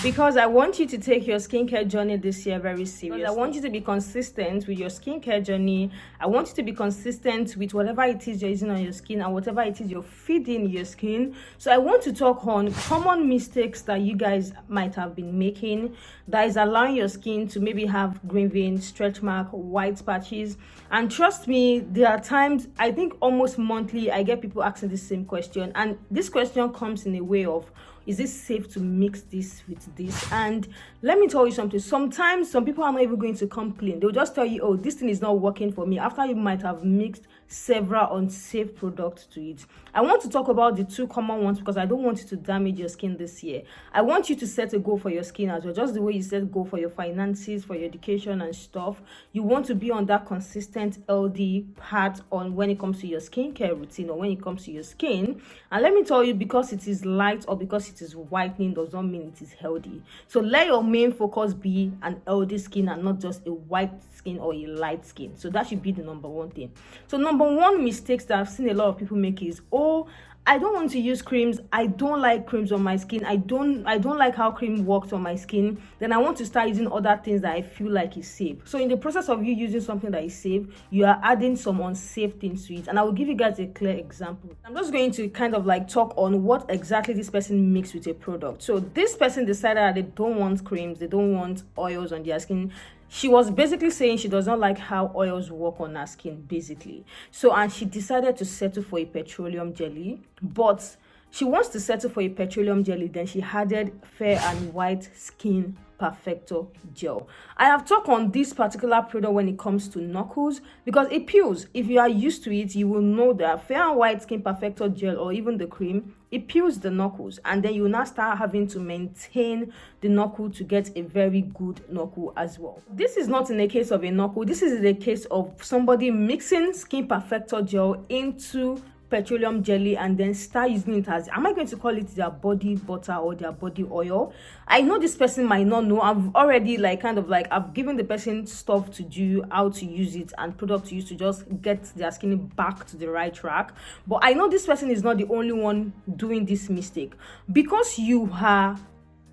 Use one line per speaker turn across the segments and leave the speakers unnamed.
because I want you to take your skincare journey this year very seriously. I want you to be consistent with your skincare journey. I want you to be consistent with whatever it is you're using on your skin and whatever it is you're feeding your skin. So I want to talk on common mistakes that you guys might have been making that is allowing your skin to maybe have green veins, stretch mark, white patches. And trust me, there are times, I think almost monthly, I get people asking the same question, and this question comes in a way of, is it safe to mix this with this? And let me tell you something. Sometimes some people are not even going to come clean. They'll just tell you, oh, this thing is not working for me, after you might have mixed several unsafe products to it. I want to talk about the two common ones because I don't want you to damage your skin this year. I want you to set a goal for your skin as well, just the way you set a goal for your finances, for your education and stuff. You want to be on that consistent LD path on when it comes to your skincare routine or when it comes to your skin. And let me tell you, because it is light or because it is whitening does not mean it is healthy. So let your main focus be an healthy skin and not just a white skin or a light skin. So that should be the number one thing. So number one mistakes that I've seen a lot of people make is, oh, I don't want to use creams. I don't like creams on my skin. I don't like how cream works on my skin. Then I want to start using other things that I feel like is safe. So in the process of you using something that is safe, you are adding some unsafe things to it. And I will give you guys a clear example. I'm just going to kind of like talk on what exactly this person mixed with a product. So this person decided that they don't want creams, they don't want oils on their skin. She was basically saying she does not like how oils work on her skin, basically. So, and she decided to settle for a petroleum jelly, but she wants to settle for a petroleum jelly. Then she added Fair and White Skin Perfector Gel. I have talked on this particular product when it comes to knuckles because it peels. If you are used to it, you will know that Fair and White Skin Perfector Gel or even the cream, it peels the knuckles, and then you will now start having to maintain the knuckle to get a very good knuckle as well. This is not in the case of a knuckle. This is in the case of somebody mixing Skin Perfector Gel into petroleum jelly and then start using it as, am I going to call it their body butter or their body oil? I know this person might not know. I've already I've given the person stuff to do, how to use it and product to use to just get their skin back to the right track. But I know this person is not the only one doing this mistake. Because you are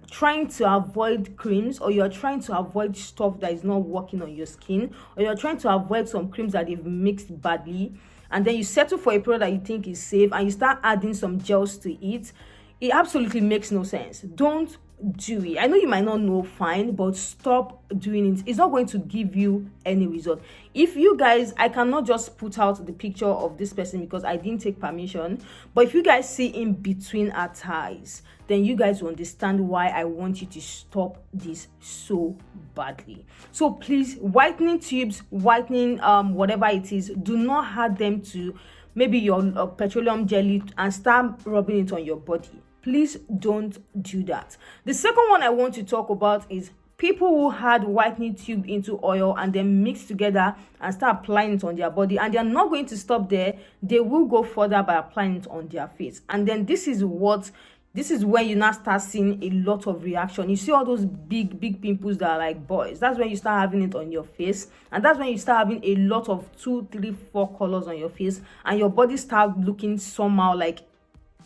trying to avoid creams, or you're trying to avoid stuff that is not working on your skin, or you're trying to avoid some creams that they've mixed badly, and then you settle for a product that you think is safe and you start adding some gels to it, it absolutely makes no sense. Don't do it. I know you might not know, fine, but stop doing it. It's not going to give you any result. If you guys, I cannot just put out the picture of this person because I didn't take permission, but if you guys see in between our ties, then you guys will understand why I want you to stop this so badly. So please, whitening tubes, whitening whatever it is, do not add them to maybe your petroleum jelly and start rubbing it on your body. Please don't do that. The second one I want to talk about is people who had whitening tube into oil and then mix together and start applying it on their body, and they're not going to stop there. They will go further by applying it on their face. And then this is when you now start seeing a lot of reaction. You see all those big pimples that are like boys. That's when you start having it on your face, and that's when you start having a lot of 2, 3, 4 colors on your face, and your body start looking somehow like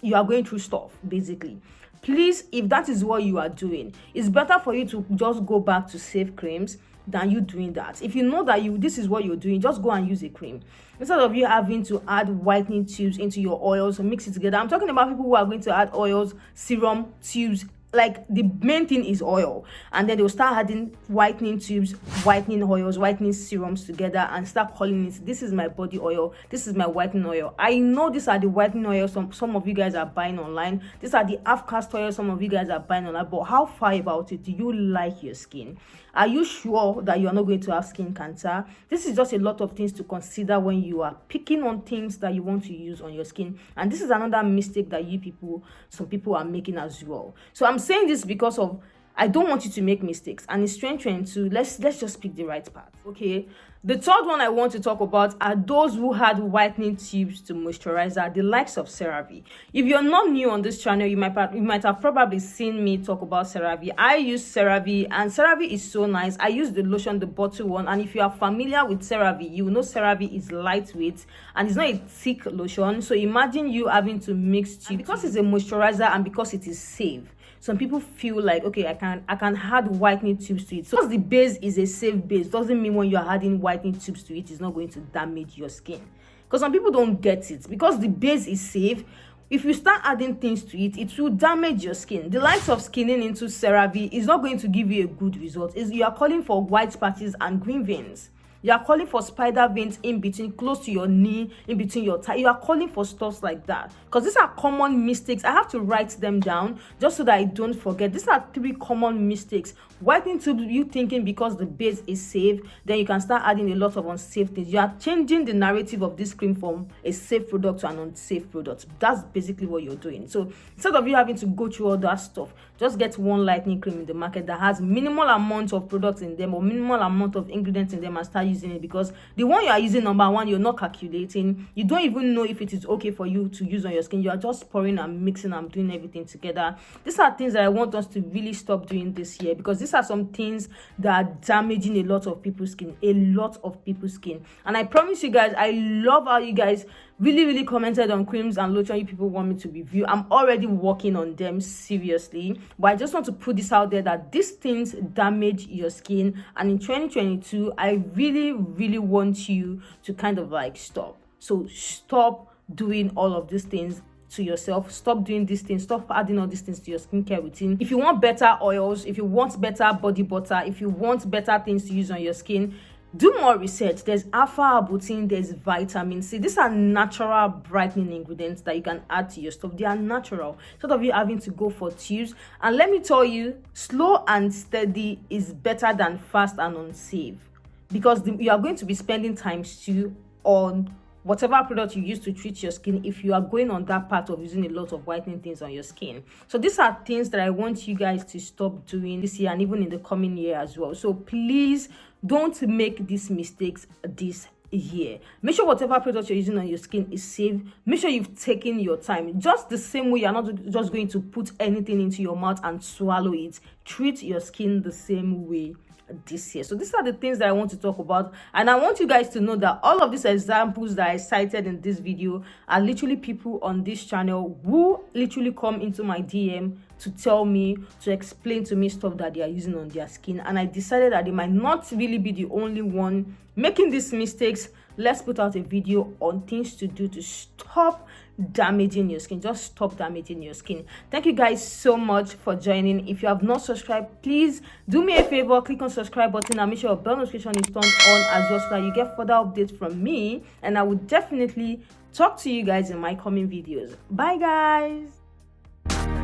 you are going through stuff, basically. Please, if that is what you are doing, it's better for you to just go back to safe creams than you doing that. If you know that this is what you're doing, just go and use a cream instead of you having to add whitening tubes into your oils and mix it together. I'm talking about people who are going to add oils, serum, tubes. Like, the main thing is oil, and then they'll start adding whitening tubes, whitening oils, whitening serums together and start calling it, this is my body oil, this is my whitening oil. I know these are the whitening oils some of you guys are buying online. These are the half cast oils some of you guys are buying online. But how far about it? Do you like your skin? Are you sure that you are not going to have skin cancer? This is just a lot of things to consider when you are picking on things that you want to use on your skin. And this is another mistake that some people are making as well. So I'm saying this because of, I don't want you to make mistakes, and it's 2022. Let's just pick the right path. Okay, the third one I want to talk about are those who had whitening tubes to moisturizer, the likes of CeraVe. If you're not new on this channel, you might have probably seen me talk about CeraVe. I use CeraVe, and CeraVe is so nice. I use the lotion, the bottle one, and if you are familiar with CeraVe, you know CeraVe is lightweight and it's not a thick lotion. So imagine you having to mix tubes, because it's a moisturizer and because it is safe. some people feel like, okay, I can add whitening tubes to it. So because the base is a safe base doesn't mean when you're adding whitening tubes to it, it's not going to damage your skin. Because some people don't get it. Because the base is safe, if you start adding things to it, it will damage your skin. The likes of skinning into CeraVe is not going to give you a good result. You are calling for white patches and green veins. You are calling for spider veins in between, close to your knee, in between your thigh. You are calling for stuff like that. Because these are common mistakes. I have to write them down just so that I don't forget. These are 3 common mistakes. Whitening tubes, you thinking because the base is safe, then you can start adding a lot of unsafe things. You are changing the narrative of this cream from a safe product to an unsafe product. That's basically what you're doing. So instead of you having to go through all that stuff, just get one lightening cream in the market that has minimal amount of products in them or minimal amount of ingredients in them and start using it. Because the one you are using, number one, you're not calculating. You don't even know if it is okay for you to use on your skin. You are just pouring and mixing and doing everything together. These are things that I want us to really stop doing this year, because these are some things that are damaging a lot of people's skin. And I promise you guys, I love how you guys really commented on creams and lotion you people want me to review. I'm already working on them, seriously, but I just want to put this out there that these things damage your skin, and in 2022 I really want you to kind of like stop. So stop doing all of these things to yourself. Stop doing these things. Stop adding all these things to your skincare routine. If you want better oils, if you want better body butter, if you want better things to use on your skin, do more research. There's alpha-arbutin, there's vitamin C. These are natural brightening ingredients that you can add to your stuff. They are natural, instead of you having to go for tubes. And let me tell you, slow and steady is better than fast and unsafe, because you are going to be spending times too on whatever product you use to treat your skin if you are going on that path of using a lot of whitening things on your skin. So these are things that I want you guys to stop doing this year and even in the coming year as well. So please don't make these mistakes this year. Make sure whatever product you're using on your skin is safe. Make sure you've taken your time. Just the same way you're not just going to put anything into your mouth and swallow it. Treat your skin the same way this year. So these are the things that I want to talk about, and I want you guys to know that all of these examples that I cited in this video are literally people on this channel who literally come into my DM to tell me, to explain to me stuff that they are using on their skin, and I decided that they might not really be the only one making these mistakes. Let's put out a video on things to do to stop damaging your skin. Just stop damaging your skin. Thank you guys so much for joining. If you have not subscribed, please do me a favor, click on subscribe button and make sure your bell notification is turned on as well, so that you get further updates from me, and I will definitely talk to you guys in my coming videos. Bye guys.